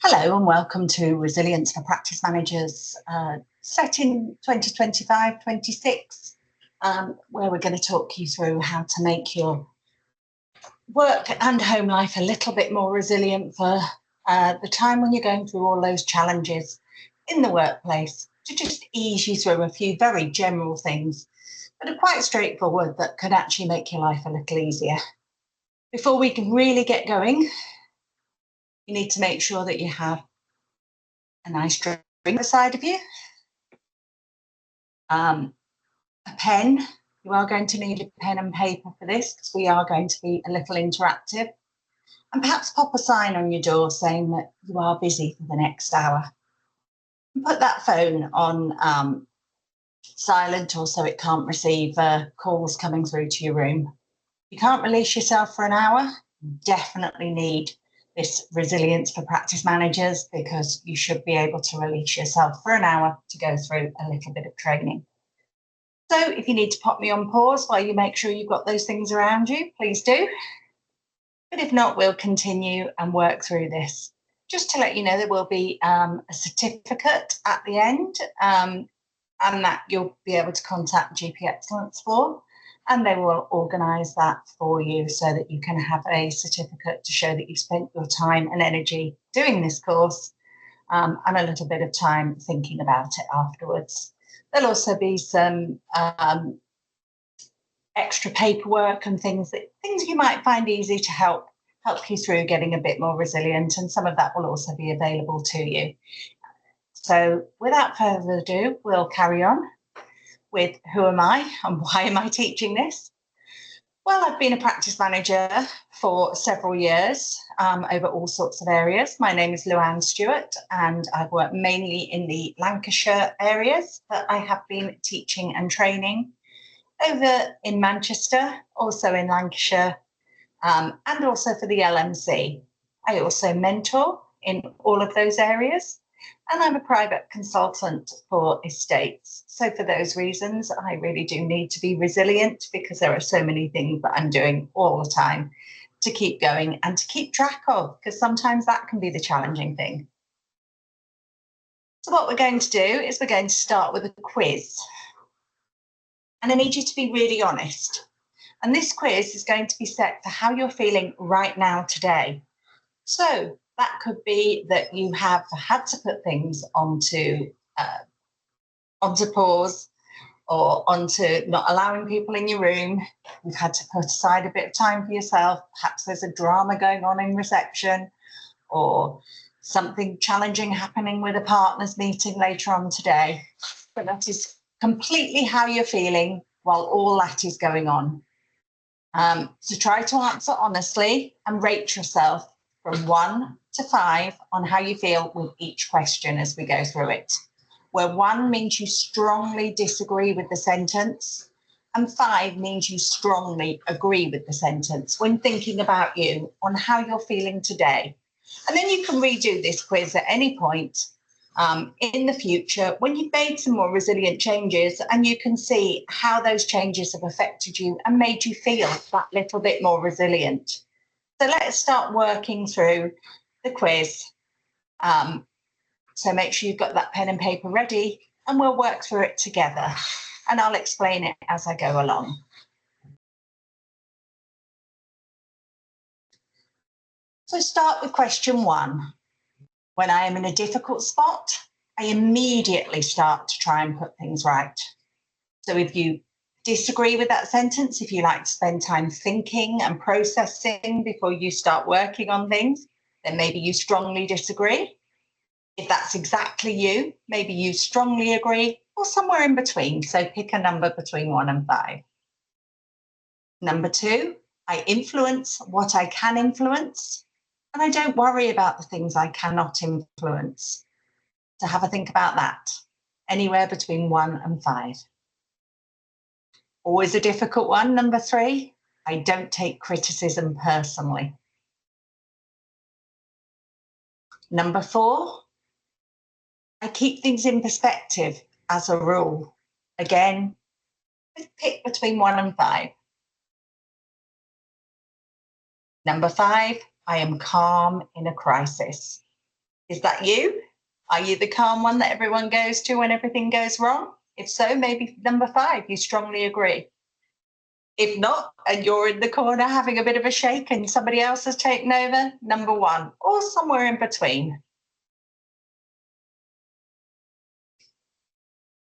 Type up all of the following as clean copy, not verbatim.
Hello and welcome to Resilience for Practice Managers, set in 2025-26, where we're going to talk you through how to make your work and home life a little bit more resilient for the time when you're going through all those challenges in the workplace, to just ease you through a few very general things that are quite straightforward that could actually make your life a little easier. Before we can really get going, you need to make sure that you have a nice drink beside of you, a pen. You are going to need a pen and paper for this because we are going to be a little interactive, and perhaps pop a sign on your door saying that you are busy for the next hour. And put that phone on silent, or so it can't receive calls coming through to your room. You can't release yourself for an hour. You definitely need this Resilience for Practice Managers, because you should be able to release yourself for an hour to go through a little bit of training. So if you need to pop me on pause while you make sure you've got those things around you, please do. But if not, we'll continue and work through this. Just to let you know, there will be a certificate at the end, and that you'll be able to contact GP Excellence for, and they will organise that for you so that you can have a certificate to show that you've spent your time and energy doing this course, and a little bit of time thinking about it afterwards. There'll also be some extra paperwork and things you might find easy to help you through getting a bit more resilient, and some of that will also be available to you. So without further ado, we'll carry on with who am I and why am I teaching this? Well, I've been a practice manager for several years over all sorts of areas. My name is Luann Stewart, and I've worked mainly in the Lancashire areas, but I have been teaching and training over in Manchester, also in Lancashire, and also for the LMC. I also mentor in all of those areas, and I'm a private consultant for estates. So for those reasons, I really do need to be resilient, because there are so many things that I'm doing all the time to keep going and to keep track of, because sometimes that can be the challenging thing. So what we're going to do is we're going to start with a quiz. And I need you to be really honest. And this quiz is going to be set for how you're feeling right now today. So that could be that you have had to put things onto pause, or onto not allowing people in your room. You've had to put aside a bit of time for yourself. Perhaps there's a drama going on in reception, or something challenging happening with a partners meeting later on today. But that is completely how you're feeling while all that is going on. So try to answer honestly and rate yourself from 1 to 5 on how you feel with each question as we go through it, where 1 means you strongly disagree with the sentence and 5 means you strongly agree with the sentence when thinking about you on how you're feeling today. And then you can redo this quiz at any point in the future when you've made some more resilient changes, and you can see how those changes have affected you and made you feel that little bit more resilient. So let's start working through the quiz. So make sure you've got that pen and paper ready, and we'll work through it together, and I'll explain it as I go along. So start with question 1. When I am in a difficult spot, I immediately start to try and put things right. So if you disagree with that sentence, if you like to spend time thinking and processing before you start working on things, then maybe you strongly disagree. If that's exactly you, maybe you strongly agree, or somewhere in between. So pick a number between 1 and 5. Number 2, I influence what I can influence, and I don't worry about the things I cannot influence. So have a think about that. Anywhere between 1 and 5. Always a difficult one. Number 3, I don't take criticism personally. Number 4, I keep things in perspective as a rule. Again, pick between 1 and 5. Number 5, I am calm in a crisis. Is that you? Are you the calm one that everyone goes to when everything goes wrong? If so, maybe number 5, you strongly agree. If not, and you're in the corner having a bit of a shake and somebody else has taken over, number 1, or somewhere in between.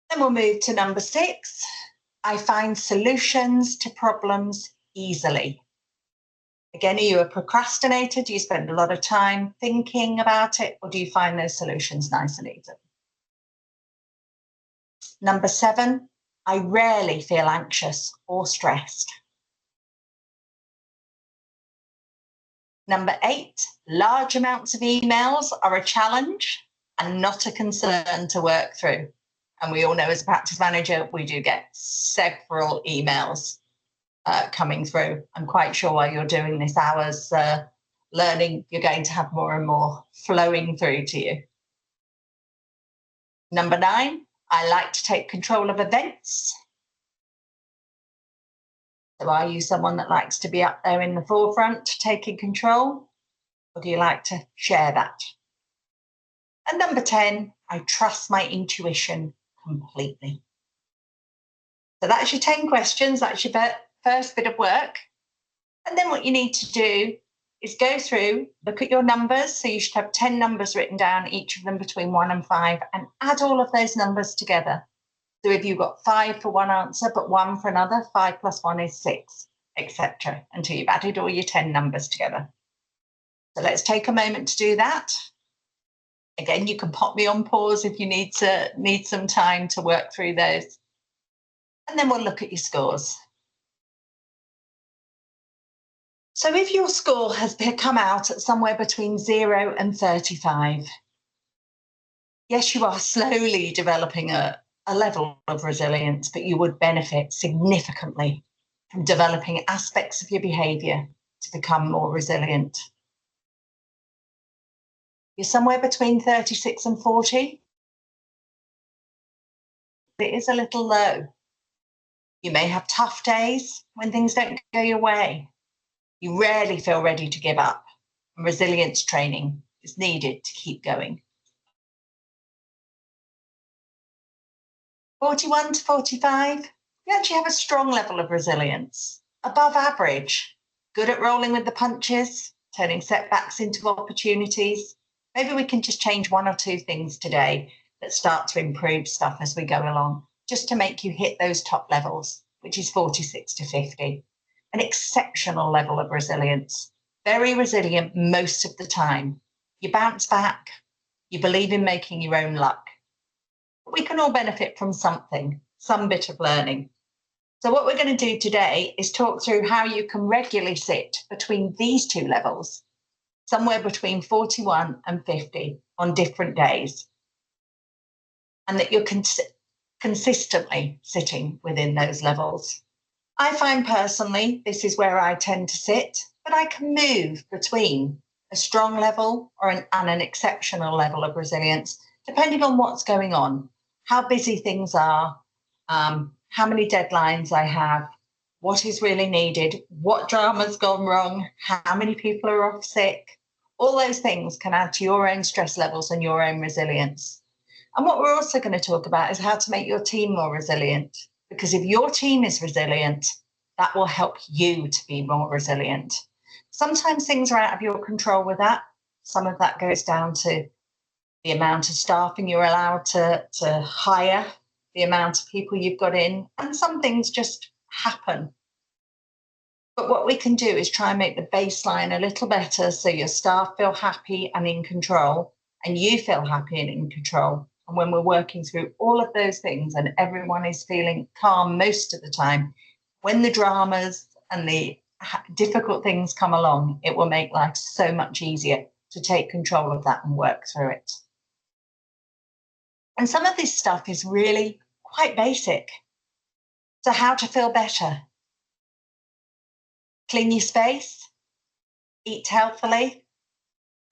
Then we'll move to number 6. I find solutions to problems easily. Again, are you a procrastinator? Do you spend a lot of time thinking about it, or do you find those solutions nice and easy? Number 7, I rarely feel anxious or stressed. Number 8, large amounts of emails are a challenge and not a concern to work through. And we all know as a practice manager, we do get several emails coming through. I'm quite sure while you're doing this hours learning, you're going to have more and more flowing through to you. Number 9, I like to take control of events. So are you someone that likes to be up there in the forefront, taking control? Or do you like to share that? And number 10, I trust my intuition completely. So that's your 10 questions. That's your first bit of work. And then what you need to do is go through, look at your numbers. So you should have 10 numbers written down, each of them between 1 and 5, and add all of those numbers together. So if you've got 5 for one answer, but 1 for another, 5 plus 1 is 6, etc., until you've added all your 10 numbers together. So let's take a moment to do that. Again, you can pop me on pause if you need some time to work through those. And then we'll look at your scores. So if your score has come out at somewhere between 0 and 35, yes, you are slowly developing a level of resilience, but you would benefit significantly from developing aspects of your behaviour to become more resilient. You're somewhere between 36 and 40. It is a little low. You may have tough days when things don't go your way. You rarely feel ready to give up, and resilience training is needed to keep going. 41 to 45, you actually have a strong level of resilience, above average, good at rolling with the punches, turning setbacks into opportunities. Maybe we can just change 1 or 2 things today that start to improve stuff as we go along, just to make you hit those top levels, which is 46 to 50. An exceptional level of resilience, very resilient most of the time. You bounce back, you believe in making your own luck. We can all benefit from something, some bit of learning. So what we're going to do today is talk through how you can regularly sit between these 2 levels, somewhere between 41 and 50 on different days, and that you're consistently sitting within those levels. I find personally, this is where I tend to sit, but I can move between a strong level and an exceptional level of resilience, depending on what's going on, how busy things are, how many deadlines I have, what is really needed, what drama's gone wrong, how many people are off sick. All those things can add to your own stress levels and your own resilience. And what we're also going to talk about is how to make your team more resilient. Because if your team is resilient, that will help you to be more resilient. Sometimes things are out of your control with that. Some of that goes down to the amount of staffing you're allowed to hire, the amount of people you've got in, and some things just happen. But what we can do is try and make the baseline a little better so your staff feel happy and in control, and you feel happy and in control. And when we're working through all of those things and everyone is feeling calm most of the time, when the dramas and the difficult things come along, it will make life so much easier to take control of that and work through it. And some of this stuff is really quite basic. So how to feel better? Clean your space, eat healthily,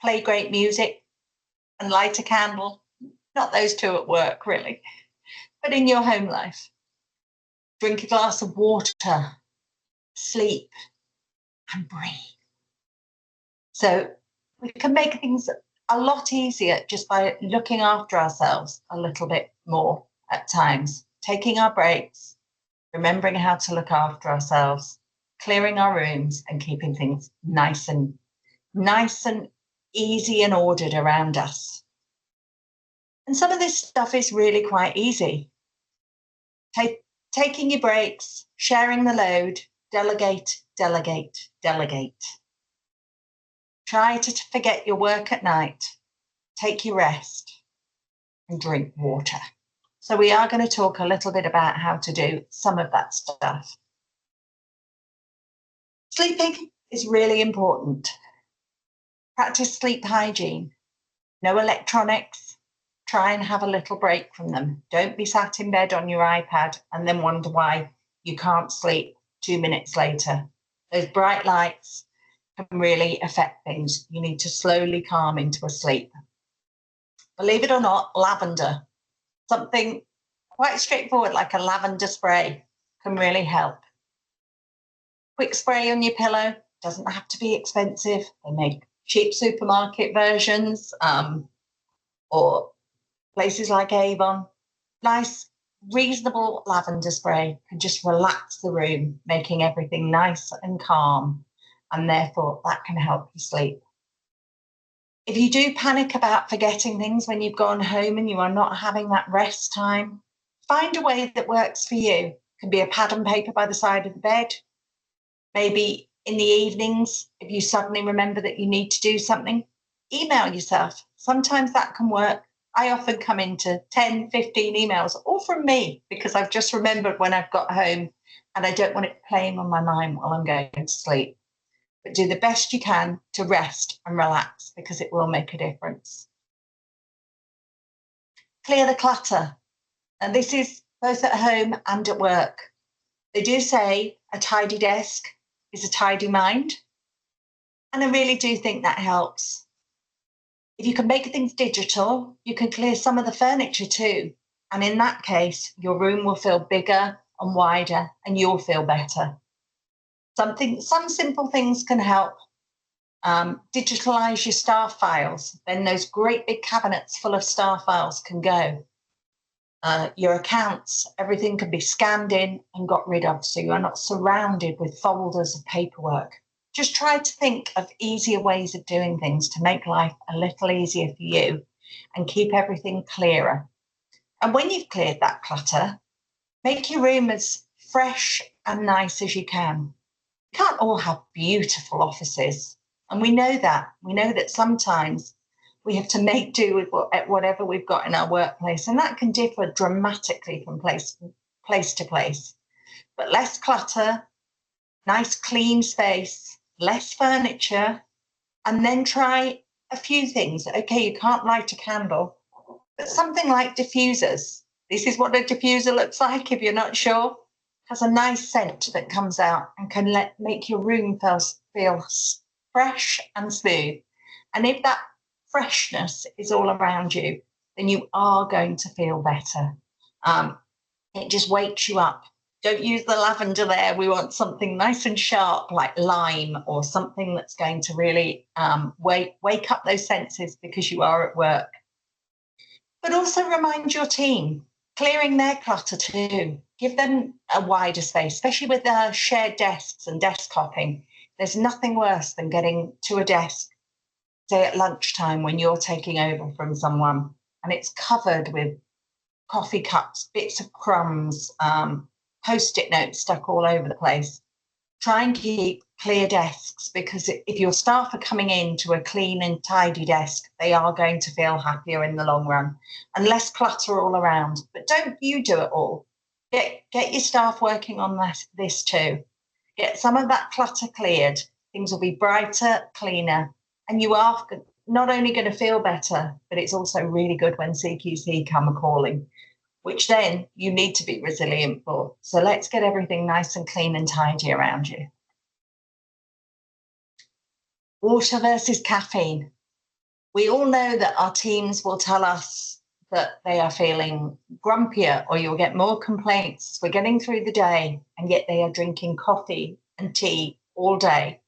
play great music, and light a candle. Not those 2 at work, really, but in your home life. Drink a glass of water, sleep, and breathe. So we can make things a lot easier just by looking after ourselves a little bit more at times, taking our breaks, remembering how to look after ourselves, clearing our rooms and keeping things nice and easy and ordered around us. And some of this stuff is really quite easy. Taking your breaks, sharing the load, delegate, delegate, delegate. Try to forget your work at night, take your rest and drink water. So we are going to talk a little bit about how to do some of that stuff. Sleeping is really important. Practice sleep hygiene. No electronics. Try and have a little break from them. Don't be sat in bed on your iPad and then wonder why you can't sleep 2 minutes later. Those bright lights can really affect things. You need to slowly calm into a sleep. Believe it or not, lavender, something quite straightforward like a lavender spray, can really help. Quick spray on your pillow, doesn't have to be expensive. They make cheap supermarket versions or places like Avon. Nice, reasonable lavender spray can just relax the room, making everything nice and calm, and therefore that can help you sleep. If you do panic about forgetting things when you've gone home and you are not having that rest time, find a way that works for you. It can be a pad and paper by the side of the bed. Maybe in the evenings, if you suddenly remember that you need to do something, email yourself. Sometimes that can work. I often come into 10, 15 emails, all from me, because I've just remembered when I've got home and I don't want it playing on my mind while I'm going to sleep. But do the best you can to rest and relax, because it will make a difference. Clear the clutter. And this is both at home and at work. They do say a tidy desk is a tidy mind. And I really do think that helps. If you can make things digital, you can clear some of the furniture too. And in that case, your room will feel bigger and wider and you'll feel better. Some simple things can help. Digitalize your staff files. Then those great big cabinets full of staff files can go. Your accounts, everything can be scanned in and got rid of, so you are not surrounded with folders of paperwork. Just try to think of easier ways of doing things to make life a little easier for you and keep everything clearer. And when you've cleared that clutter, make your room as fresh and nice as you can. You can't all have beautiful offices. And we know that. We know that sometimes we have to make do with whatever we've got in our workplace. And that can differ dramatically from place to place. But less clutter, nice clean space, less furniture, and then try a few things. Okay, you can't light a candle, but something like diffusers. This is what a diffuser looks like if you're not sure. Has a nice scent that comes out and can make your room feel fresh and smooth. And if that freshness is all around you, then you are going to feel better. It just wakes you up. Don't use the lavender there. We want something nice and sharp like lime or something that's going to really wake up those senses because you are at work. But also remind your team, clearing their clutter too. Give them a wider space, especially with shared desks and desk hopping. There's nothing worse than getting to a desk, say at lunchtime when you're taking over from someone, and it's covered with coffee cups, bits of crumbs, Post-it notes stuck all over the place. Try and keep clear desks, because if your staff are coming into a clean and tidy desk, they are going to feel happier in the long run, and less clutter all around. But don't you do it all. Get your staff working on this too. Get some of that clutter cleared. Things will be brighter, cleaner, and you are not only going to feel better, but it's also really good when CQC come calling, which then you need to be resilient for. So let's get everything nice and clean and tidy around you. Water versus caffeine. We all know that our teams will tell us that they are feeling grumpier, or you'll get more complaints. We're getting through the day, and yet they are drinking coffee and tea all day.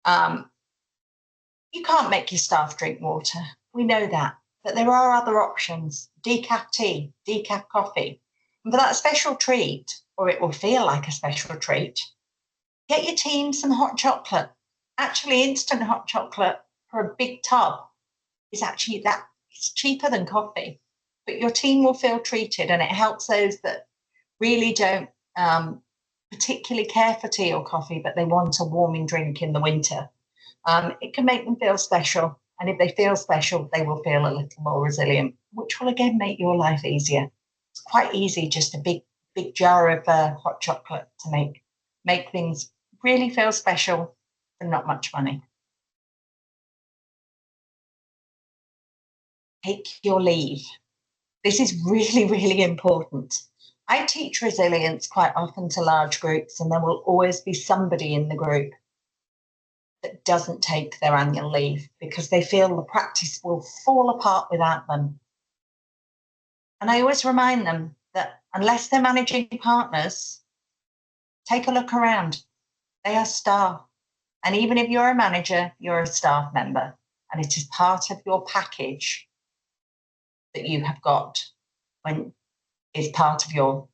You can't make your staff drink water. We know that. But there are other options: decaf tea, decaf coffee. And for that special treat, or it will feel like a special treat, get your team some hot chocolate. Actually, instant hot chocolate for a big tub is actually that it's cheaper than coffee. But your team will feel treated, and it helps those that really don't particularly care for tea or coffee, but they want a warming drink in the winter. It can make them feel special. And if they feel special, they will feel a little more resilient, which will again make your life easier. It's quite easy, just a big jar of hot chocolate to make things really feel special for not much money. Take your leave. This is really, really important. I teach resilience quite often to large groups, and there will always be somebody in the group that doesn't take their annual leave because they feel the practice will fall apart without them. And I always remind them that unless they're managing partners, take a look around. They are staff. And even if you're a manager, you're a staff member. And it is part of your package that you have got when is part of your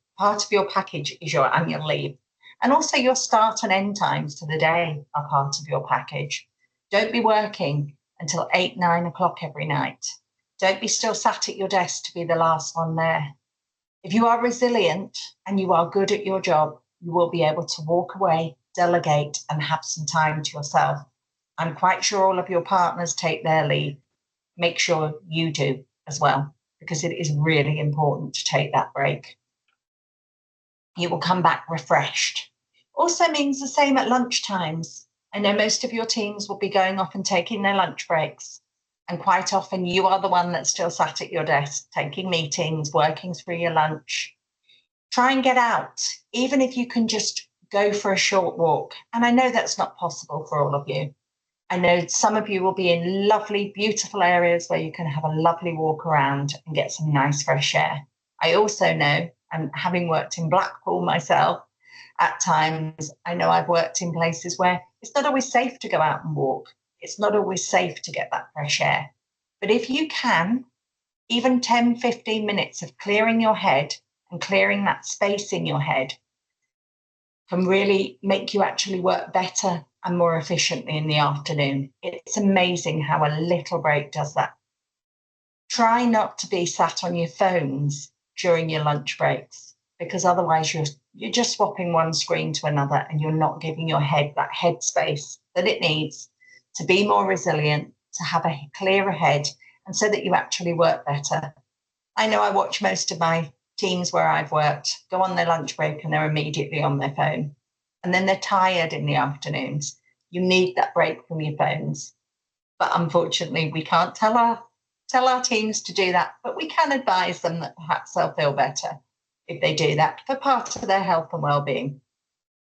package is your annual leave. And also your start and end times to the day are part of your package. Don't be working until 8, 9 o'clock every night. Don't be still sat at your desk to be the last one there. If you are resilient and you are good at your job, you will be able to walk away, delegate, and have some time to yourself. I'm quite sure all of your partners take their leave. Make sure you do as well, because it is really important to take that break. You will come back refreshed. Also means the same at lunch times. I know most of your teams will be going off and taking their lunch breaks. And quite often you are the one that's still sat at your desk, taking meetings, working through your lunch. Try and get out, even if you can just go for a short walk. And I know that's not possible for all of you. I know some of you will be in lovely, beautiful areas where you can have a lovely walk around and get some nice fresh air. I also know, and having worked in Blackpool myself, at times, I know I've worked in places where it's not always safe to go out and walk. It's not always safe to get that fresh air. But if you can, even 10, 15 minutes of clearing your head and clearing that space in your head can really make you actually work better and more efficiently in the afternoon. It's amazing how a little break does that. Try not to be sat on your phones during your lunch breaks, because otherwise you're just swapping one screen to another and you're not giving your head that head space that it needs to be more resilient, to have a clearer head, and so that you actually work better. I know I watch most of my teams where I've worked go on their lunch break and they're immediately on their phone. And then they're tired in the afternoons. You need that break from your phones. But unfortunately, we can't tell our teams to do that, but we can advise them that perhaps they'll feel better if they do that for part of their health and well-being.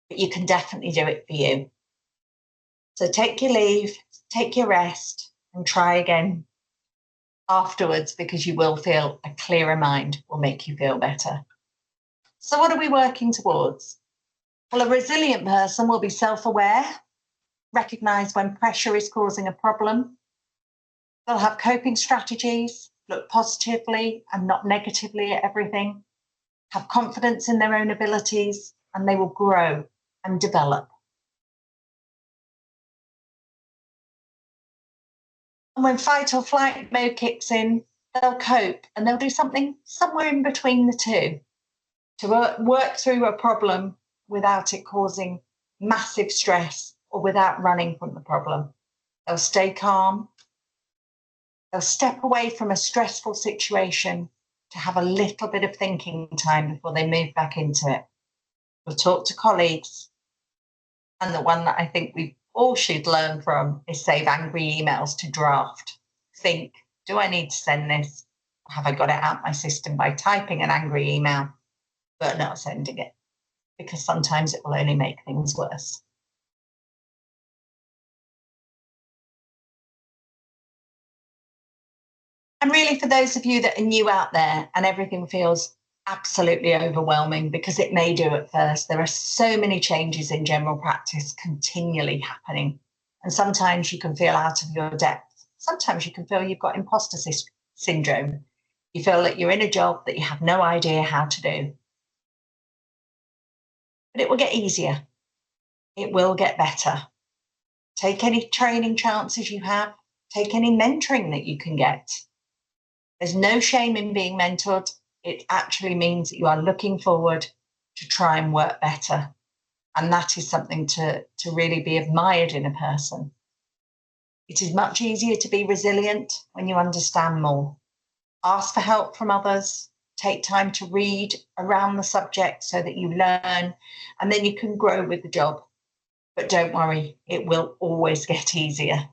But you can definitely do it for you. So take your leave, take your rest, and try again afterwards, because you will feel a clearer mind will make you feel better. So what are we working towards? Well, a resilient person will be self-aware, recognise when pressure is causing a problem. They'll have coping strategies, look positively and not negatively at everything, have confidence in their own abilities, and they will grow and develop. And when fight or flight mode kicks in, they'll cope and they'll do something somewhere in between the two to work through a problem without it causing massive stress or without running from the problem. They'll stay calm. They'll step away from a stressful situation to have a little bit of thinking time before they move back into it. We'll talk to colleagues. And the one that I think we all should learn from is save angry emails to draft. Think, do I need to send this? Have I got it out my system by typing an angry email, but not sending it? Because sometimes it will only make things worse. And really, for those of you that are new out there and everything feels absolutely overwhelming, because it may do at first, there are so many changes in general practice continually happening. And sometimes you can feel out of your depth. sometimes you can feel you've got imposter syndrome. You feel that you're in a job that you have no idea how to do. But it will get easier. It will get better. Take any training chances you have. Take any mentoring that you can get. There's no shame in being mentored. It actually means that you are looking forward to try and work better. And that is something to really be admired in a person. It is much easier to be resilient when you understand more. Ask for help from others. Take time to read around the subject so that you learn, and then you can grow with the job. But don't worry, it will always get easier.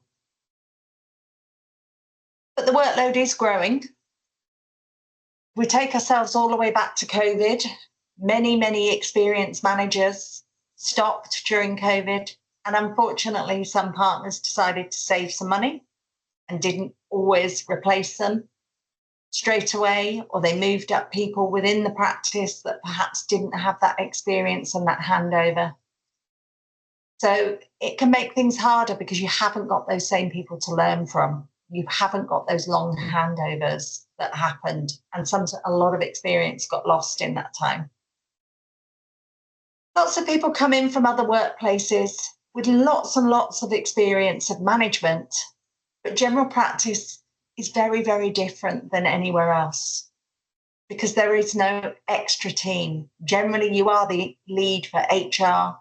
But the workload is growing. We take ourselves all the way back to COVID. Many experienced managers stopped during COVID. And unfortunately, some partners decided to save some money and didn't always replace them straight away, or they moved up people within the practice that perhaps didn't have that experience and that handover. So it can make things harder because you haven't got those same people to learn from. You haven't got those long handovers that happened, and a lot of experience got lost in that time. Lots of people come in from other workplaces with lots and lots of experience of management, but general practice is very different than anywhere else because there is no extra team. Generally, you are the lead for HR,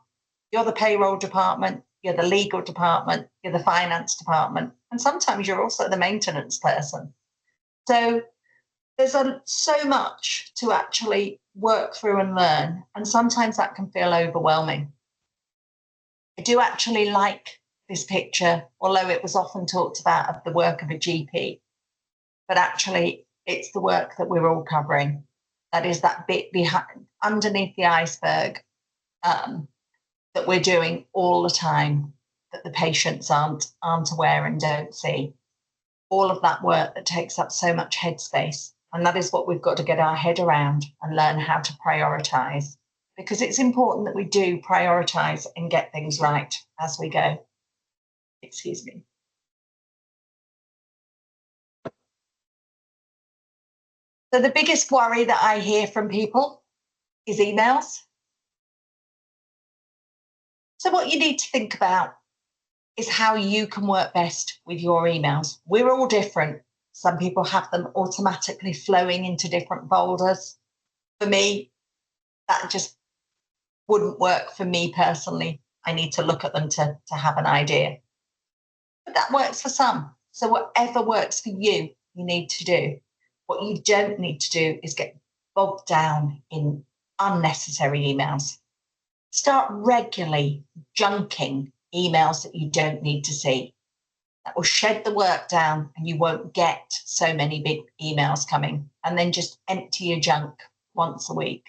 you're the payroll department, you're the legal department, you're the finance department, and sometimes you're also the maintenance person. So there's so much to actually work through and learn, and sometimes that can feel overwhelming. I do actually like this picture, although it was often talked about of the work of a GP, but actually it's the work that we're all covering. That is that bit behind, underneath the iceberg, that we're doing all the time, that the patients aren't aware and don't see. All of that work that takes up so much headspace. And that is what we've got to get our head around and learn how to prioritise, because it's important that we do prioritise and get things right as we go. Excuse me. So the biggest worry that I hear from people is emails. So what you need to think about is how you can work best with your emails. We're all different. Some people have them automatically flowing into different folders. For me, that just wouldn't work for me personally. I need to look at them to have an idea. But that works for some. So whatever works for you, you need to do. What you don't need to do is get bogged down in unnecessary emails. Start regularly junking emails that you don't need to see. That will shed the work down and you won't get so many big emails coming. And then just empty your junk once a week.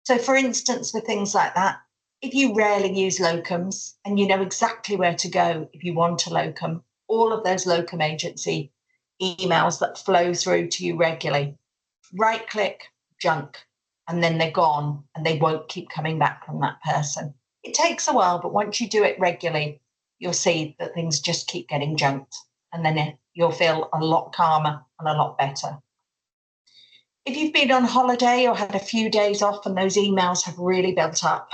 So for instance, with things like that, if you rarely use locums and you know exactly where to go if you want a locum, all of those locum agency emails that flow through to you regularly, right click, junk, and then they're gone and they won't keep coming back from that person. It takes a while, but once you do it regularly, you'll see that things just keep getting junked, and then you'll feel a lot calmer and a lot better. If you've been on holiday or had a few days off and those emails have really built up,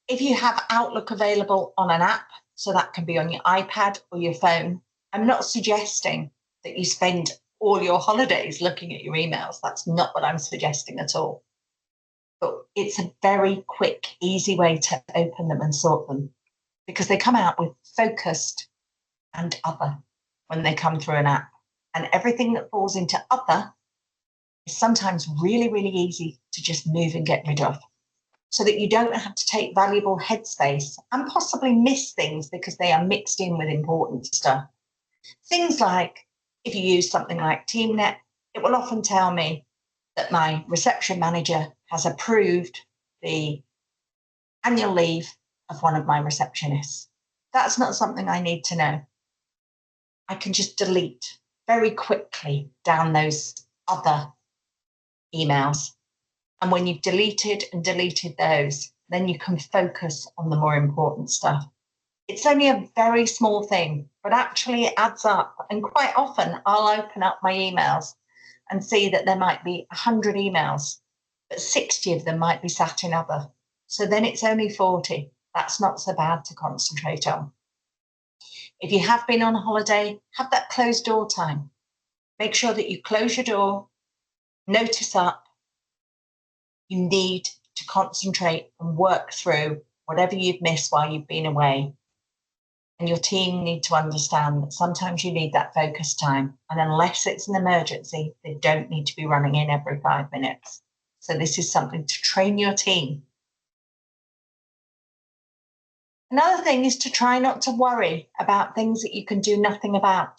if you have Outlook available on an app, so that can be on your iPad or your phone, I'm not suggesting that you spend all your holidays looking at your emails. That's not what I'm suggesting at all. But it's a very quick, easy way to open them and sort them, because they come out with focused and other when they come through an app. And everything that falls into other is sometimes really easy to just move and get rid of, so that you don't have to take valuable headspace and possibly miss things because they are mixed in with important stuff. Things like, if you use something like TeamNet, it will often tell me that my reception manager has approved the annual leave of one of my receptionists. That's not something I need to know. I can just delete very quickly down those other emails. And when you've deleted those, then you can focus on the more important stuff. It's only a very small thing, but actually it adds up. And quite often I'll open up my emails and see that there might be 100 emails, but 60 of them might be sat in other. So then it's only 40. That's not so bad to concentrate on. If you have been on holiday, have that closed door time. Make sure that you close your door, notice up. You need to concentrate and work through whatever you've missed while you've been away. And your team need to understand that sometimes you need that focus time. And unless it's an emergency, they don't need to be running in every 5 minutes. So this is something to train your team. Another thing is to try not to worry about things that you can do nothing about.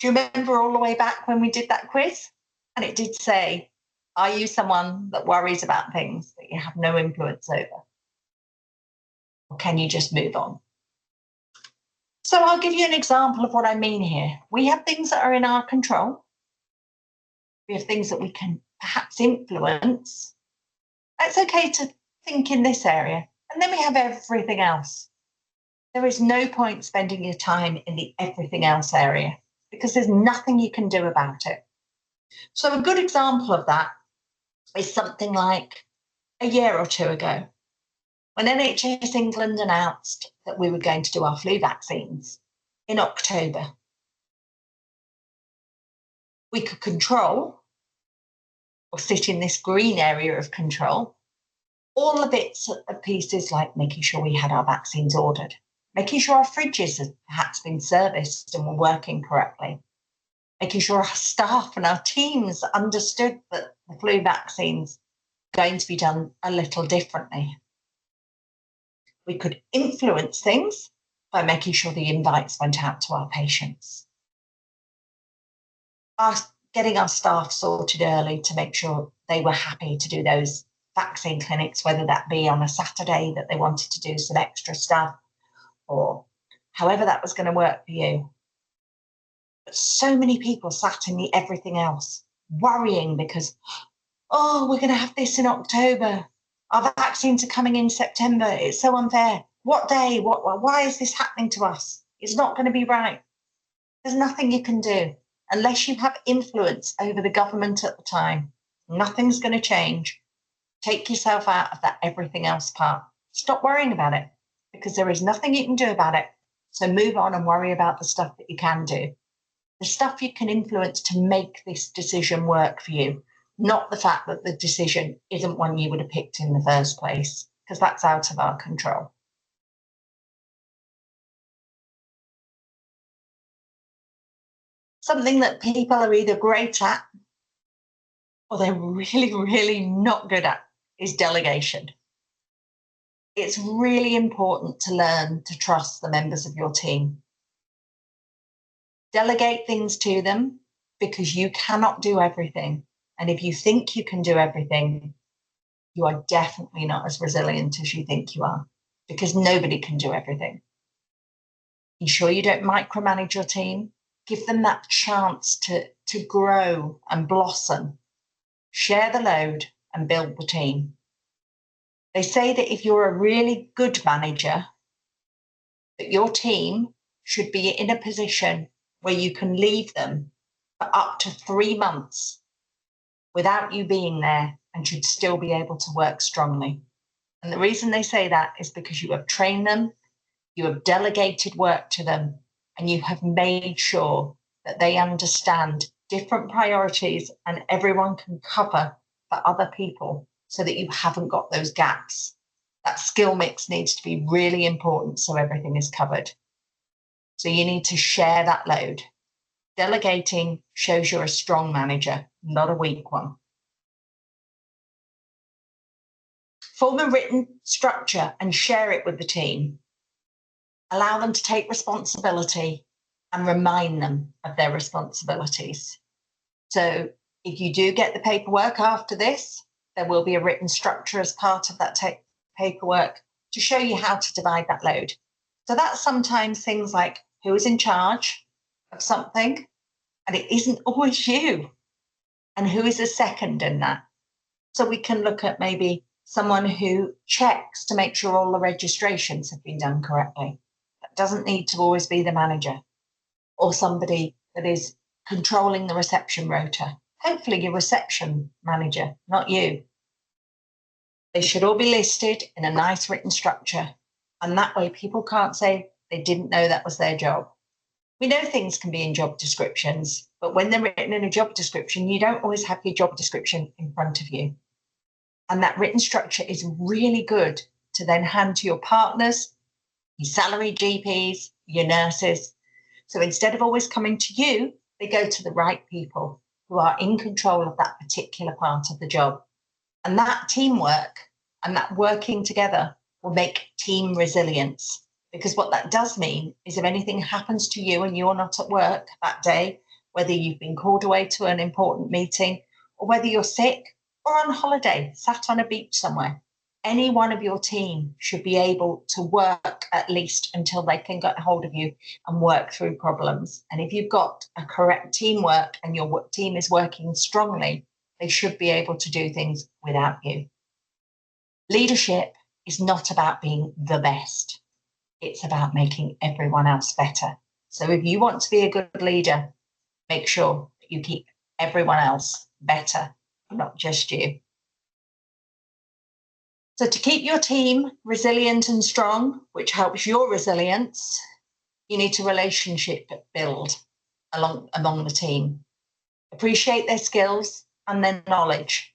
Do you remember all the way back when we did that quiz? And it did say, are you someone that worries about things that you have no influence over? Or can you just move on? So I'll give you an example of what I mean here. We have things that are in our control. We have things that we can perhaps influence. It's okay to think in this area. And then we have everything else. There is no point spending your time in the everything else area because there's nothing you can do about it. So a good example of that is something like a year or two ago, when NHS England announced that we were going to do our flu vaccines in October. We could control, or sit in this green area of control, all the bits and pieces like making sure we had our vaccines ordered, making sure our fridges had perhaps been serviced and were working correctly, making sure our staff and our teams understood that the flu vaccines are going to be done a little differently. We could influence things by making sure the invites went out to our patients. Getting our staff sorted early to make sure they were happy to do those vaccine clinics, whether that be on a Saturday that they wanted to do some extra stuff or however that was going to work for you. But so many people sat in the everything else, worrying because, oh, we're going to have this in October. Our vaccines are coming in September. It's so unfair. What day? Why is this happening to us? It's not going to be right. There's nothing you can do unless you have influence over the government at the time. Nothing's going to change. Take yourself out of that everything else part. Stop worrying about it because there is nothing you can do about it. So move on and worry about the stuff that you can do. The stuff you can influence to make this decision work for you. Not the fact that the decision isn't one you would have picked in the first place, because that's out of our control. Something that people are either great at or they're really, really not good at is delegation. It's really important to learn to trust the members of your team. Delegate things to them because you cannot do everything. And if you think you can do everything, you are definitely not as resilient as you think you are because nobody can do everything. Ensure you don't micromanage your team. Give them that chance to grow and blossom. Share the load and build the team. They say that if you're a really good manager, that your team should be in a position where you can leave them for up to 3 months without you being there and should still be able to work strongly. And the reason they say that is because you have trained them, you have delegated work to them, and you have made sure that they understand different priorities and everyone can cover for other people so that you haven't got those gaps. That skill mix needs to be really important so everything is covered. So you need to share that load. Delegating shows you're a strong manager, not a weak one. Form a written structure and share it with the team. Allow them to take responsibility and remind them of their responsibilities. So if you do get the paperwork after this, there will be a written structure as part of that paperwork to show you how to divide that load. So that's sometimes things like who is in charge of something, and it isn't always you, and who is a second in that. So we can look at maybe someone who checks to make sure all the registrations have been done correctly. doesn't need to always be the manager or somebody that is controlling the reception rota. Hopefully your reception manager, not you. They should all be listed in a nice written structure. And that way people can't say they didn't know that was their job. We know things can be in job descriptions, but when they're written in a job description, you don't always have your job description in front of you. And that written structure is really good to then hand to your partners, your salary GPs, your nurses. So instead of always coming to you, they go to the right people who are in control of that particular part of the job. And that teamwork and that working together will make team resilience. Because what that does mean is if anything happens to you and you're not at work that day, whether you've been called away to an important meeting or whether you're sick or on holiday, sat on a beach somewhere, any one of your team should be able to work at least until they can get hold of you and work through problems. And if you've got a correct teamwork and your team is working strongly, they should be able to do things without you. Leadership is not about being the best. It's about making everyone else better. So if you want to be a good leader, make sure that you keep everyone else better, not just you. So to keep your team resilient and strong, which helps your resilience, you need to relationship build among the team. Appreciate their skills and their knowledge.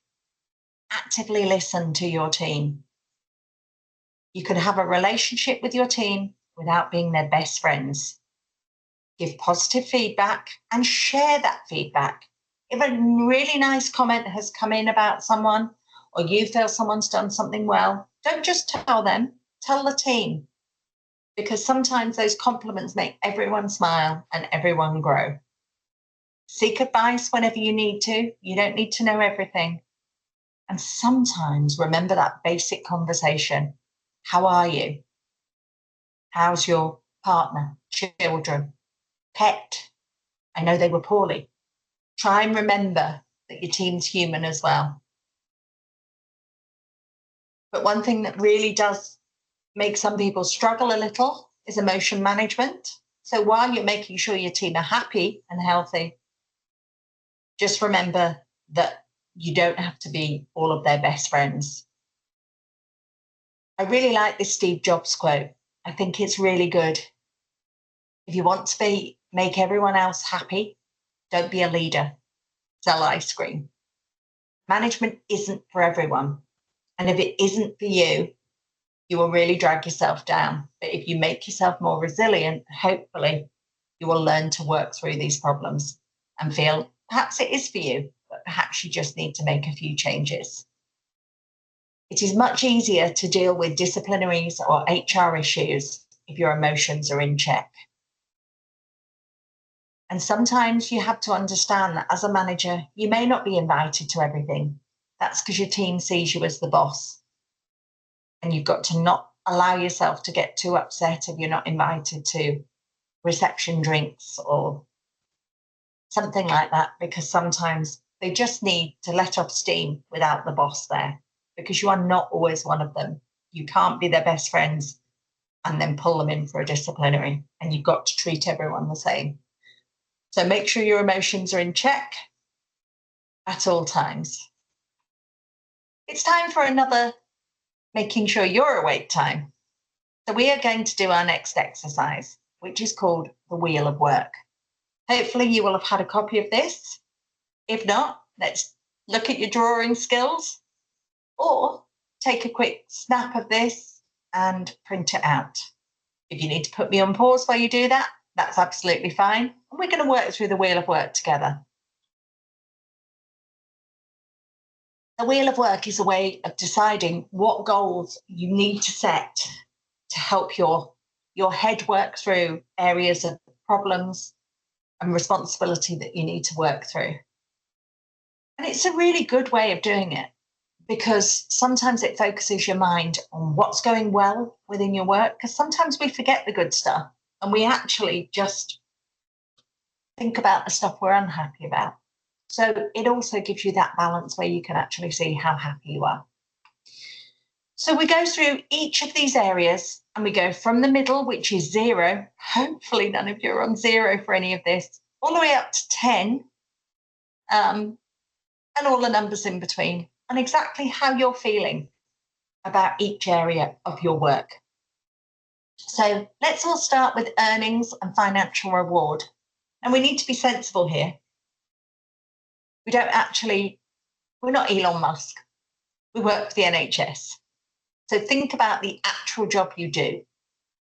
Actively listen to your team. You can have a relationship with your team without being their best friends. Give positive feedback and share that feedback. If a really nice comment has come in about someone or you feel someone's done something well, don't just tell them, tell the team. Because sometimes those compliments make everyone smile and everyone grow. Seek advice whenever you need to. You don't need to know everything. And sometimes remember that basic conversation. How are you? How's your partner, children, pet? I know they were poorly. Try and remember that your team's human as well. But one thing that really does make some people struggle a little is emotion management. So while you're making sure your team are happy and healthy, just remember that you don't have to be all of their best friends. I really like this Steve Jobs quote. I think it's really good. If you want to make everyone else happy, don't be a leader. Sell ice cream. Management isn't for everyone. And if it isn't for you, you will really drag yourself down. But if you make yourself more resilient, hopefully you will learn to work through these problems and feel perhaps it is for you, but perhaps you just need to make a few changes. It is much easier to deal with disciplinaries or HR issues if your emotions are in check. And sometimes you have to understand that as a manager, you may not be invited to everything. That's because your team sees you as the boss. And you've got to not allow yourself to get too upset if you're not invited to reception drinks or something like that, because sometimes they just need to let off steam without the boss there, because you are not always one of them. You can't be their best friends and then pull them in for a disciplinary, and you've got to treat everyone the same. So make sure your emotions are in check at all times. It's time for another making sure you're awake time. So we are going to do our next exercise, which is called the Wheel of Work. Hopefully you will have had a copy of this. If not, let's look at your drawing skills or take a quick snap of this and print it out. If you need to put me on pause while you do that, that's absolutely fine. And we're going to work through the Wheel of Work together. The Wheel of Work is a way of deciding what goals you need to set to help your head work through areas of problems and responsibility that you need to work through. And it's a really good way of doing it because sometimes it focuses your mind on what's going well within your work, because sometimes we forget the good stuff and we actually just think about the stuff we're unhappy about. So it also gives you that balance where you can actually see how happy you are. So we go through each of these areas And we go from the middle, which is 0. Hopefully none of you are on 0 for any of this, all the way up to 10, and all the numbers in between, and exactly how you're feeling about each area of your work. So let's all start with earnings and financial reward. And we need to be sensible here. We're not Elon Musk. We work for the NHS. So think about the actual job you do.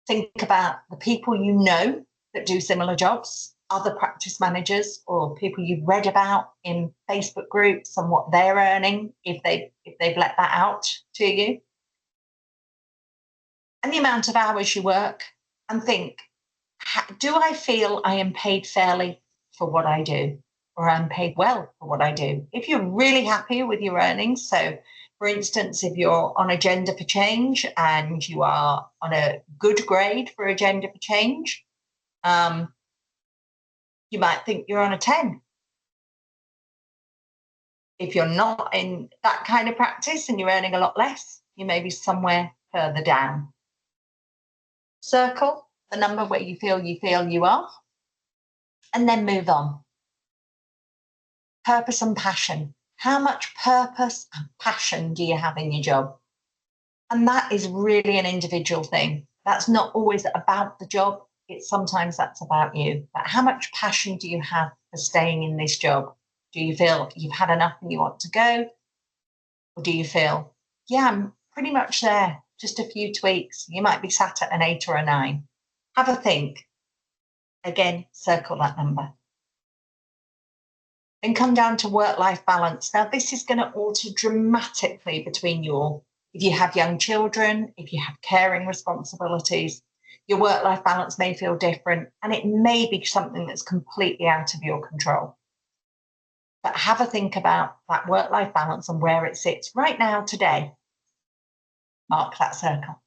Think about the people you know that do similar jobs, other practice managers or people you've read about in Facebook groups and what they're earning if they've let that out to you. And the amount of hours you work, and think, do I feel I am paid fairly for what I do, or I'm paid well for what I do? If you're really happy with your earnings, so for instance, if you're on Agenda for Change and you are on a good grade for Agenda for Change, you might think you're on a 10. If you're not in that kind of practice and you're earning a lot less, you may be somewhere further down. Circle the number where you feel you are, and then move on. Purpose and passion. How much purpose and passion do you have in your job? And that is really an individual thing. That's not always about the job. Sometimes that's about you. But how much passion do you have for staying in this job? Do you feel you've had enough and you want to go? Or do you feel, yeah, I'm pretty much there, just a few tweaks. You might be sat at an 8 or a 9. Have a think. Again, circle that number. Then come down to work-life balance. Now, this is going to alter dramatically between if you have young children, if you have caring responsibilities, your work-life balance may feel different, and it may be something that's completely out of your control. But have a think about that work-life balance and where it sits right now, today. Mark that circle.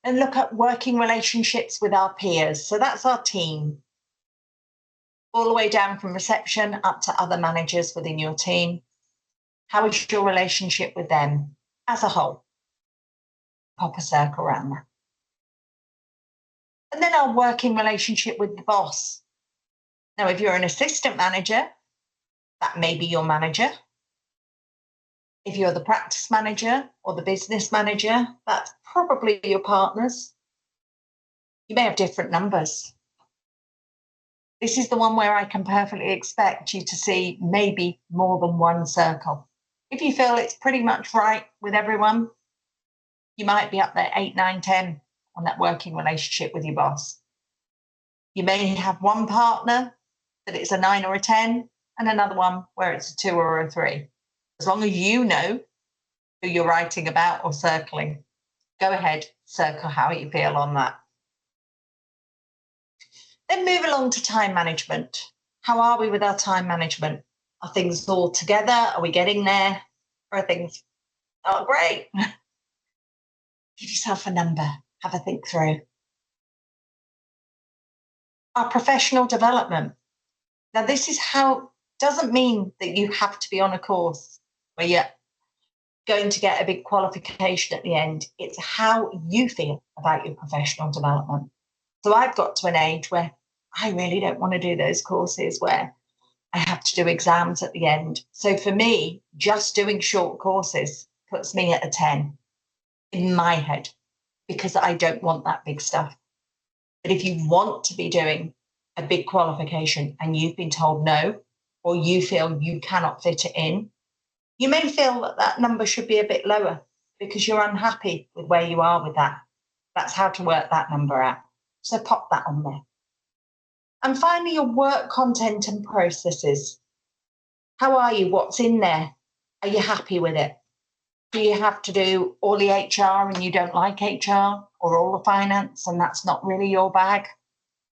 And look at working relationships with our peers. So that's our team. All the way down from reception up to other managers within your team. How is your relationship with them as a whole? Pop a circle around that. And then our working relationship with the boss. Now, if you're an assistant manager, that may be your manager. If you're the practice manager or the business manager, that's probably your partners. You may have different numbers. This is the one where I can perfectly expect you to see maybe more than one circle. If you feel it's pretty much right with everyone, you might be up there 8, 9, 10 on that working relationship with your boss. You may have one partner that it's a 9 or a 10, and another one where it's a 2 or a 3. As long as you know who you're writing about or circling, go ahead, circle how you feel on that. Then move along to time management. How are we with our time management? Are things all together? Are we getting there? Or are things, oh, great. Give yourself a number. Have a think through. Our professional development. Now, this is doesn't mean that you have to be on a course where you're going to get a big qualification at the end. It's how you feel about your professional development. So I've got to an age where I really don't want to do those courses where I have to do exams at the end. So for me, just doing short courses puts me at a 10 in my head, because I don't want that big stuff. But if you want to be doing a big qualification and you've been told no, or you feel you cannot fit it in, you may feel that that number should be a bit lower because you're unhappy with where you are with that. That's how to work that number out. So pop that on there. And finally, your work content and processes. How are you? What's in there? Are you happy with it? Do you have to do all the HR and you don't like HR, or all the finance and that's not really your bag?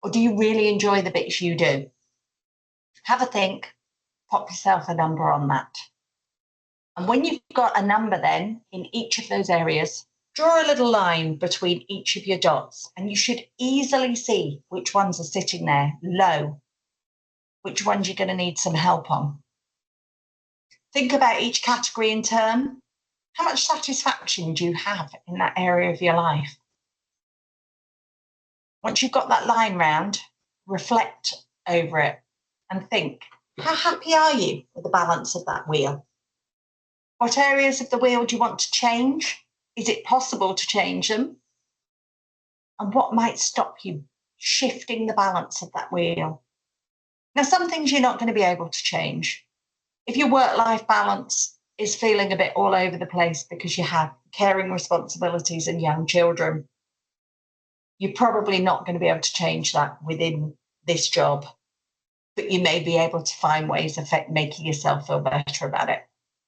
Or do you really enjoy the bits you do? Have a think, pop yourself a number on that. And when you've got a number then in each of those areas, draw a little line between each of your dots, and you should easily see which ones are sitting there low, which ones you're going to need some help on. Think about each category in turn How much satisfaction do you have in that area of your life? Once you've got that line round, reflect over it and think, how happy are you with the balance of that wheel? What areas of the wheel do you want to change? Is it possible to change them? And what might stop you shifting the balance of that wheel? Now, some things you're not going to be able to change. If your work-life balance is feeling a bit all over the place because you have caring responsibilities and young children, you're probably not going to be able to change that within this job, but you may be able to find ways of making yourself feel better about it.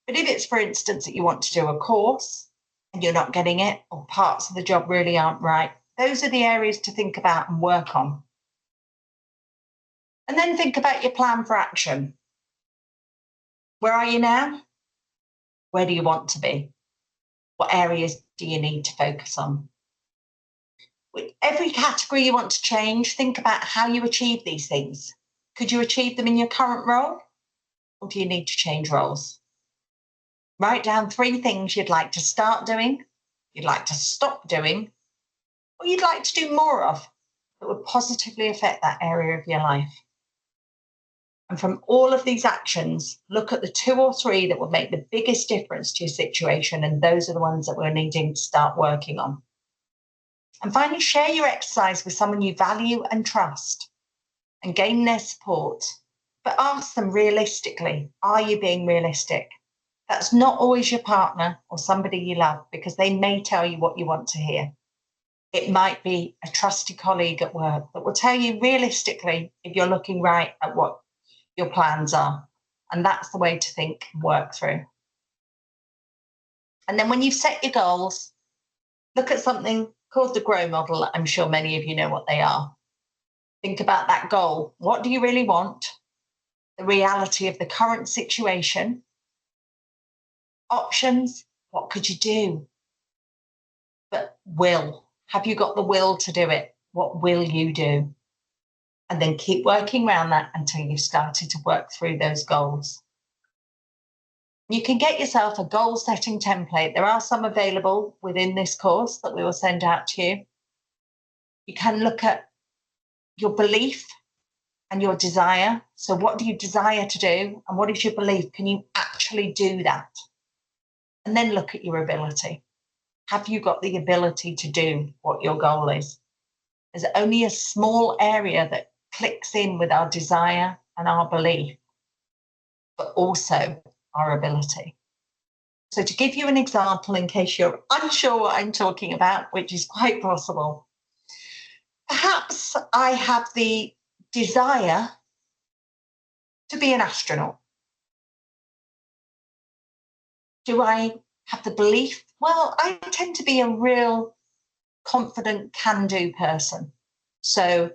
But if it's, for instance, that you want to do a course and you're not getting it, or parts of the job really aren't right, those are the areas to think about and work on. And then think about your plan for action. Where are you now? Where do you want to be? What areas do you need to focus on? With every category you want to change, think about how you achieve these things. Could you achieve them in your current role? Or do you need to change roles? Write down 3 things you'd like to start doing, you'd like to stop doing, or you'd like to do more of that would positively affect that area of your life. And from all of these actions, look at the 2 or 3 that will make the biggest difference to your situation, and those are the ones that we're needing to start working on. And finally, share your exercise with someone you value and trust and gain their support. But ask them realistically, are you being realistic? That's not always your partner or somebody you love, because they may tell you what you want to hear. It might be a trusted colleague at work that will tell you realistically if you're looking right at what your plans are. And that's the way to think and work through. And then when you've set your goals, look at something called the GROW model. I'm sure many of you know what they are. Think about that goal. What do you really want? The reality of the current situation. Options. What could you do? But will. Have you got the will to do it? What will you do? And then keep working around that until you've started to work through those goals. You can get yourself a goal setting template. There are some available within this course that we will send out to you. You can look at your belief and your desire. So what do you desire to do? And what is your belief? Can you actually do that? And then look at your ability. Have you got the ability to do what your goal is? There's only a small area that clicks in with our desire and our belief, but also our ability. So to give you an example, in case you're unsure what I'm talking about, which is quite possible, perhaps I have the desire to be an astronaut. Do I have the belief? Well, I tend to be a real confident, can-do person. So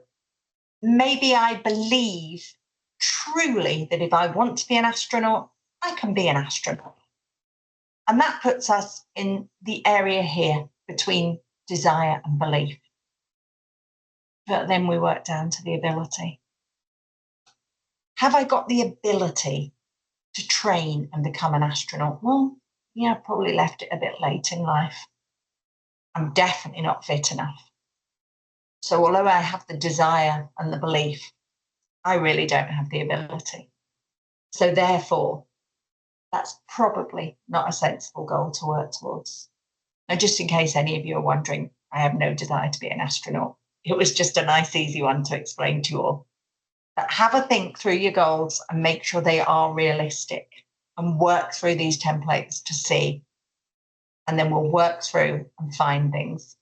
maybe I believe truly that if I want to be an astronaut, I can be an astronaut. And that puts us in the area here between desire and belief. But then we work down to the ability. Have I got the ability to train and become an astronaut? Well, yeah, I probably left it a bit late in life. I'm definitely not fit enough. So although I have the desire and the belief, I really don't have the ability. So therefore, that's probably not a sensible goal to work towards. Now, just in case any of you are wondering, I have no desire to be an astronaut. It was just a nice, easy one to explain to you all. But have a think through your goals and make sure they are realistic, and work through these templates to see. And then we'll work through and find things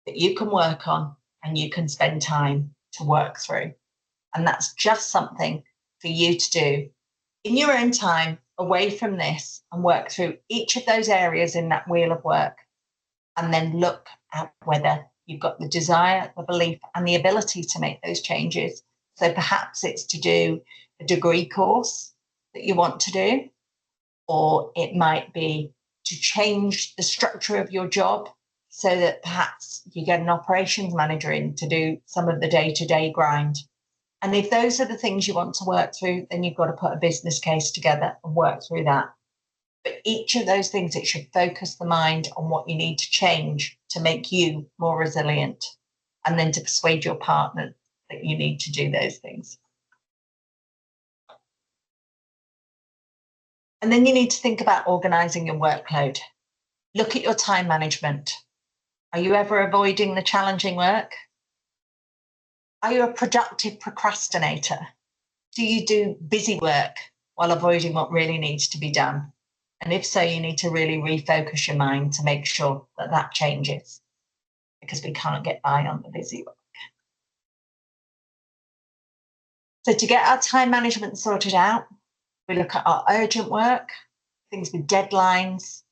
that you can work on and you can spend time to work through. And that's just something for you to do in your own time, away from this, and work through each of those areas in that wheel of work, and then look at whether you've got the desire, the belief, and the ability to make those changes. So perhaps it's to do a degree course that you want to do, or it might be to change the structure of your job so that perhaps you get an operations manager in to do some of the day-to-day grind. And if those are the things you want to work through, then you've got to put a business case together and work through that. But each of those things, it should focus the mind on what you need to change to make you more resilient, and then to persuade your partner that you need to do those things. And then you need to think about organising your workload. Look at your time management. Are you ever avoiding the challenging work? Are you a productive procrastinator? Do you do busy work while avoiding what really needs to be done? And if so, you need to really refocus your mind to make sure that that changes, because we can't get by on the busy work. So to get our time management sorted out, we look at our urgent work, things with deadlines,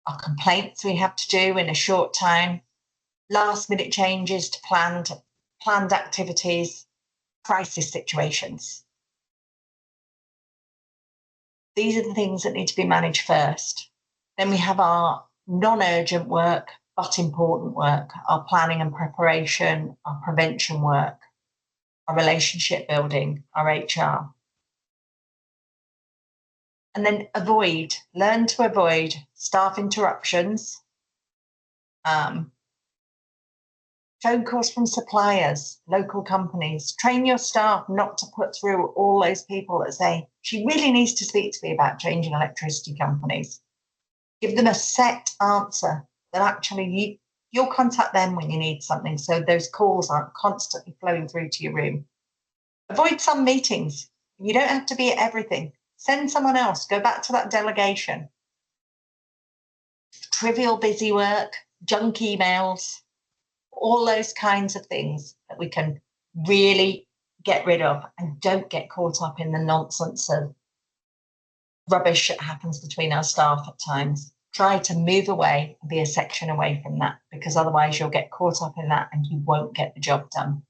our complaints we have to do in a short time, last minute changes to planned activities, crisis situations. These are the things that need to be managed first. Then we have our non-urgent work, but important work, our planning and preparation, our prevention work, our relationship building, our HR. And then learn to avoid staff interruptions, phone calls from suppliers, local companies. Train your staff not to put through all those people that say, she really needs to speak to me about changing electricity companies. Give them a set answer that actually you'll contact them when you need something, so those calls aren't constantly flowing through to your room. Avoid some meetings. You don't have to be at everything. Send someone else. Go back to that delegation. Trivial busy work, junk emails, all those kinds of things that we can really get rid of, and don't get caught up in the nonsense of rubbish that happens between our staff at times. Try to move away and be a section away from that, because otherwise you'll get caught up in that and you won't get the job done.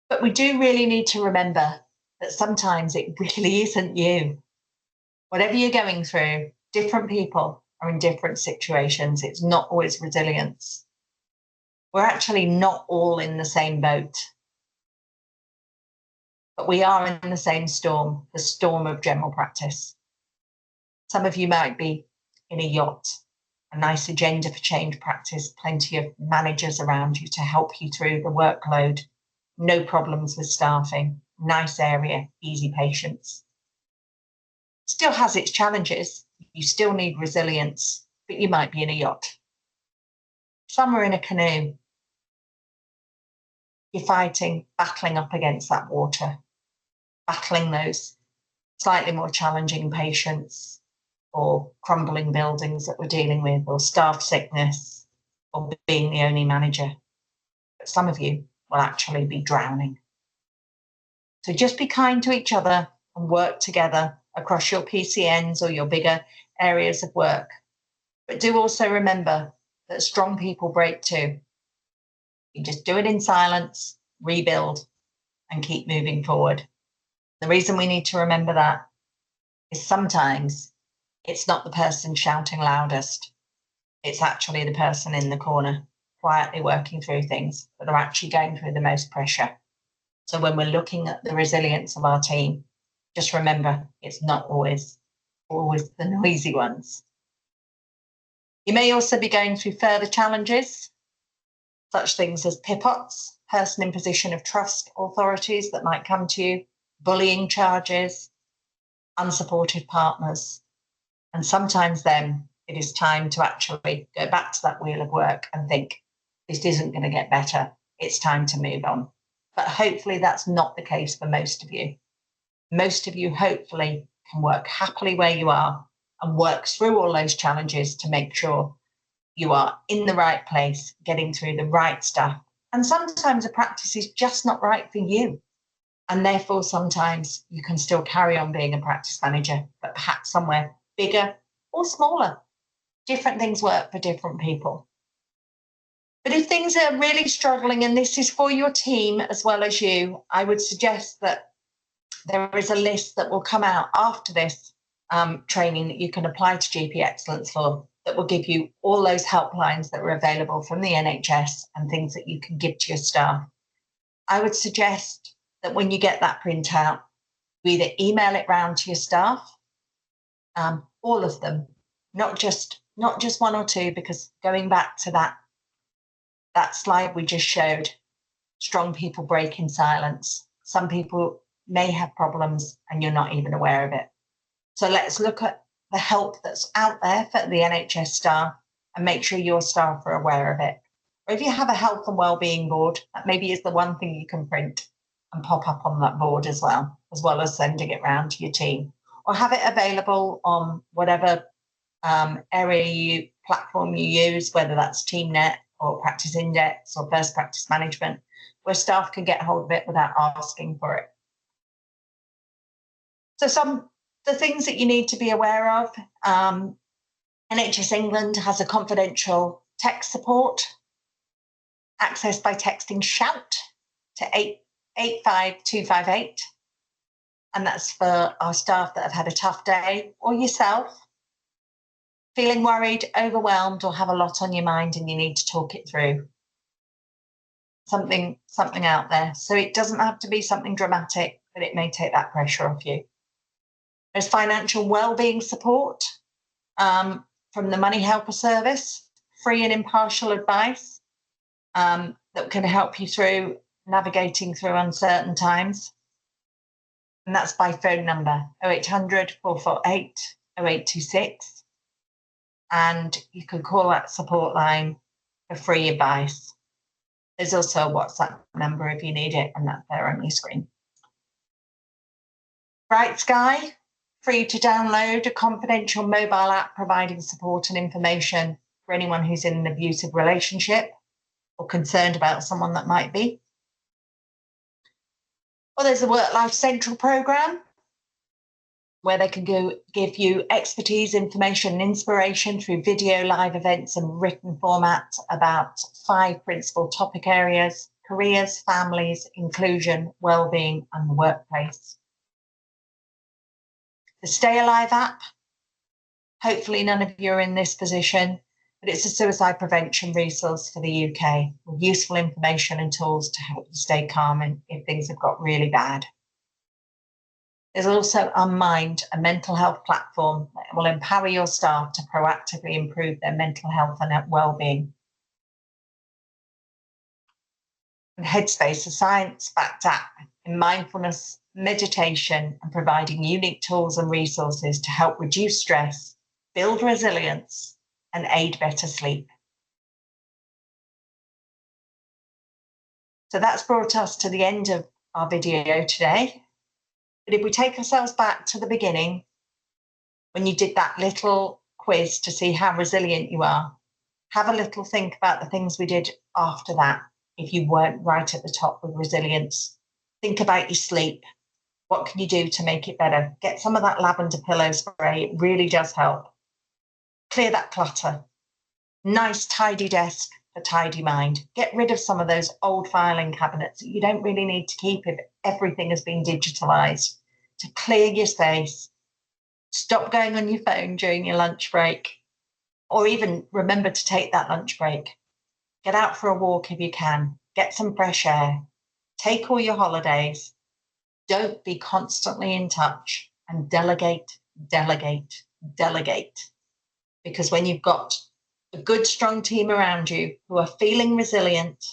But we do really need to remember that sometimes it really isn't you. Whatever you're going through, different people are in different situations. It's not always resilience. We're actually not all in the same boat, but we are in the same storm, the storm of general practice. Some of you might be in a yacht, a nice agenda for change practice, plenty of managers around you to help you through the workload, no problems with staffing, nice area, easy patients. Still has its challenges. You still need resilience, but you might be in a yacht. Some are in a canoe. You're fighting, battling up against that water, battling those slightly more challenging patients, or crumbling buildings that we're dealing with, or staff sickness, or being the only manager. But some of you will actually be drowning. So just be kind to each other and work together across your PCNs or your bigger areas of work. But do also remember that strong people break too. You just do it in silence, rebuild, and keep moving forward. The reason we need to remember that is sometimes it's not the person shouting loudest. It's actually the person in the corner, quietly working through things, that are actually going through the most pressure. So when we're looking at the resilience of our team, just remember it's not always the noisy ones. You may also be going through further challenges, such things as PIPOTs, person in position of trust authorities that might come to you, bullying charges, unsupported partners. And sometimes then it is time to actually go back to that wheel of work and think, this isn't going to get better. It's time to move on. But hopefully that's not the case for most of you. Most of you hopefully can work happily where you are and work through all those challenges to make sure you are in the right place, getting through the right stuff. And sometimes a practice is just not right for you. And therefore, sometimes you can still carry on being a practice manager, but perhaps somewhere bigger or smaller. Different things work for different people. But if things are really struggling, and this is for your team as well as you, I would suggest that there is a list that will come out after this training that you can apply to GP Excellence for, that will give you all those helplines that are available from the NHS and things that you can give to your staff. I would suggest that when you get that printout, You either email it round to your staff, all of them, not just one or two, because going back to that slide we just showed, strong people break in silence. Some people may have problems and you're not even aware of it. So let's look at the help that's out there for the NHS staff and make sure your staff are aware of it. Or if you have a health and wellbeing board, that maybe is the one thing you can print and pop up on that board as well as sending it round to your team. Or have it available on whatever platform you use, whether that's TeamNet or Practice Index or First Practice Management, where staff can get hold of it without asking for it. So the things that you need to be aware of, NHS England has a confidential text support, accessed by texting SHOUT to 85258. And that's for our staff that have had a tough day, or yourself, feeling worried, overwhelmed, or have a lot on your mind and you need to talk it through. Something out there. So it doesn't have to be something dramatic, but it may take that pressure off you. There's financial wellbeing support from the Money Helper service, free and impartial advice that can help you through navigating through uncertain times. And that's by phone number 0800 448 0826. And you can call that support line for free advice. There's also a WhatsApp number if you need it, and that's there on your screen. Bright Sky, free to download, a confidential mobile app providing support and information for anyone who's in an abusive relationship or concerned about someone that might be. Or there's the Work Life Central programme, where they can give you expertise, information, and inspiration through video, live events, and written format about 5 principal topic areas: careers, families, inclusion, wellbeing, and the workplace. The Stay Alive app, hopefully none of you are in this position, but it's a suicide prevention resource for the UK with useful information and tools to help you stay calm if things have got really bad. There's also Unmind, a mental health platform that will empower your staff to proactively improve their mental health and well-being. And Headspace, a science-backed app in mindfulness, meditation, and providing unique tools and resources to help reduce stress, build resilience, and aid better sleep. So that's brought us to the end of our video today. But if we take ourselves back to the beginning, when you did that little quiz to see how resilient you are, have a little think about the things we did after that. If you weren't right at the top with resilience, think about your sleep. What can you do to make it better? Get some of that lavender pillow spray. It really does help. Clear that clutter. Nice tidy desk for tidy mind. Get rid of some of those old filing cabinets that you don't really need to keep if everything has been digitalized. To clear your space. Stop going on your phone during your lunch break, or even remember to take that lunch break. Get out for a walk if you can. Get some fresh air. Take all your holidays. Don't be constantly in touch, and delegate, delegate, delegate. Because when you've got a good, strong team around you who are feeling resilient,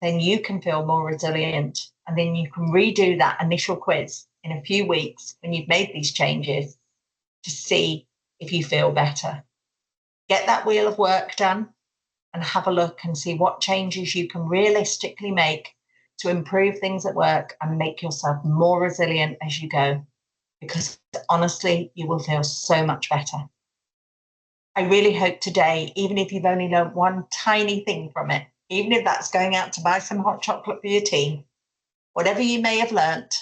then you can feel more resilient. And then you can redo that initial quiz in a few weeks when you've made these changes to see if you feel better. Get that wheel of work done and have a look and see what changes you can realistically make to improve things at work and make yourself more resilient as you go. Because honestly, you will feel so much better. I really hope today, even if you've only learned one tiny thing from it, even if that's going out to buy some hot chocolate for your team, whatever you may have learnt,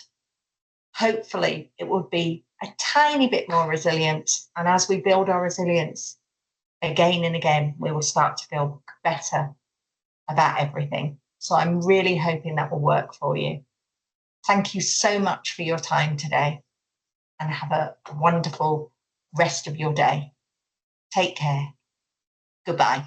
hopefully it will be a tiny bit more resilient. And as we build our resilience again and again, we will start to feel better about everything. So I'm really hoping that will work for you. Thank you so much for your time today, and have a wonderful rest of your day. Take care. Goodbye.